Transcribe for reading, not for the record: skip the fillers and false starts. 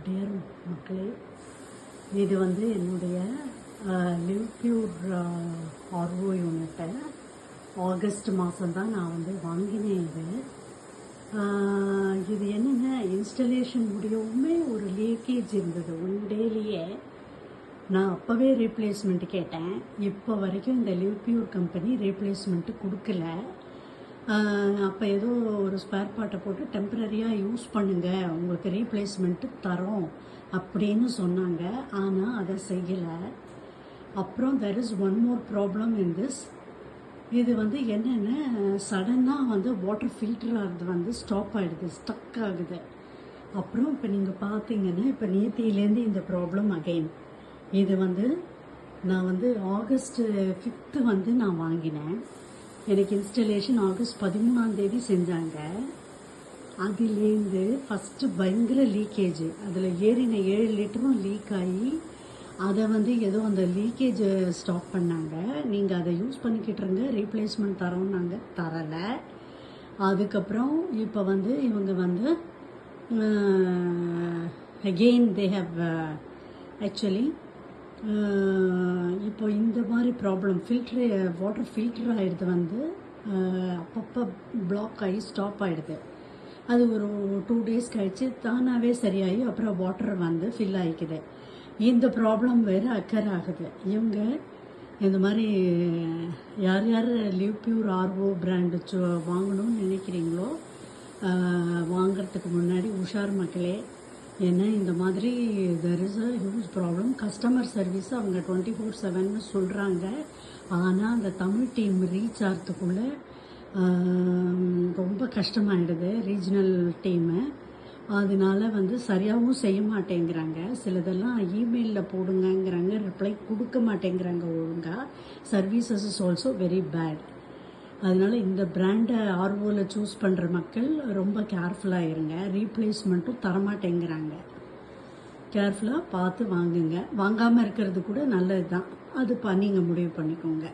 Dear மக்களே, இது வந்து என்னுடைய லிவ் பியூர் ஆர்ஓ யூனிட்டை ஆகஸ்ட் மாதம் தான் நான் வந்து வாங்கினேன். இது என்னென்னா, இன்ஸ்டலேஷன் முடியவுமே ஒரு லீக்கேஜ் இருந்தது ஒன் டேலேயே. நான் அப்போவே ரீப்ளேஸ்மெண்ட் கேட்டேன். இப்போ வரைக்கும் இந்த லிவ் பியூர் கம்பெனி ரீப்ளேஸ்மெண்ட்டு கொடுக்கல. அப்போ ஏதோ ஒரு ஸ்பேர் பார்ட்டை போட்டு டெம்பரரியாக யூஸ் பண்ணுங்கள், உங்களுக்கு ரீப்ளேஸ்மெண்ட்டு தரோம் அப்படின்னு சொன்னாங்க. ஆனால் அதை செய்யலை. அப்புறம் there is one more problem in this. இது வந்து என்னென்னா, சடனாக வந்து வாட்டர் ஃபில்டர் ஆகிறது வந்து ஸ்டாப் ஆகிடுது, ஸ்டக் ஆகுது. அப்புறம் இப்போ நீங்கள் பார்த்தீங்கன்னா, இப்போ நேத்தியிலேருந்து இந்த ப்ராப்ளம் அகெயின். இது வந்து நான் வந்து ஆகஸ்ட் 5 வந்து நான் வாங்கினேன். எனக்கு இன்ஸ்டலேஷன் ஆகஸ்ட் 13 செஞ்சாங்க. அதுலேருந்து ஃபஸ்ட்டு பயங்கர லீக்கேஜ். அதில் ஏறின 7 லிட்டரும் லீக் ஆகி அதை வந்து ஏதோ அந்த லீக்கேஜை ஸ்டாப் பண்ணாங்க. நீங்கள் அதை யூஸ் பண்ணிக்கிட்டுருங்க, ரீப்ளேஸ்மெண்ட் தரோம், நாங்கள் தரலை. அதுக்கப்புறம் இப்போ வந்து இவங்க வந்து அகெயின் தே ஹவ் ஆக்சுவலி இப்போ இந்த மாதிரி ப்ராப்ளம் வாட்டர் ஃபில்டர் ஆகிடுது வந்து அப்பப்போ பிளாக் ஆகி ஸ்டாப் ஆகிடுது. அது ஒரு 2 days கழித்து தானாகவே சரியாகி அப்புறம் வாட்டர் வந்து ஃபில் ஆகிக்குது. இந்த ப்ராப்ளம் வேறு அக்கர் ஆகுது. இவங்க இந்த மாதிரி யார் யார் லிவ் பியூர் ஆர்ஓ பிராண்டு வாங்கணும்னு நினைக்கிறீங்களோ வாங்கிறதுக்கு முன்னாடி உஷார் மக்களே. ஏன்னா இந்த மாதிரி there is a huge problem. Customer service அவங்க 24/7 சொல்கிறாங்க. ஆனால் அந்த தமிழ் டீம் ரீச் ஆகிறதுக்குள்ளே ரொம்ப கஷ்டமாயிடுது ரீஜனல் டீமு. அதனால வந்து சரியாகவும் செய்ய மாட்டேங்கிறாங்க. சிலதெல்லாம் இமெயிலில் போடுங்கங்கிறாங்க, ரிப்ளை கொடுக்க மாட்டேங்கிறாங்க ஒழுங்காக. Services is also very bad. அதனால் இந்த பிராண்டை ஆர்ஓவில் சூஸ் பண்ணுற மக்கள் ரொம்ப கேர்ஃபுல்லாக இருங்க. ரீப்ளேஸ்மெண்ட்டும் தரமாட்டேங்கிறாங்க. கேர்ஃபுல்லாக பார்த்து வாங்குங்க. வாங்காமல் இருக்கிறது கூட நல்லது தான். அது நீங்கள் முடிவு பண்ணிக்கோங்க.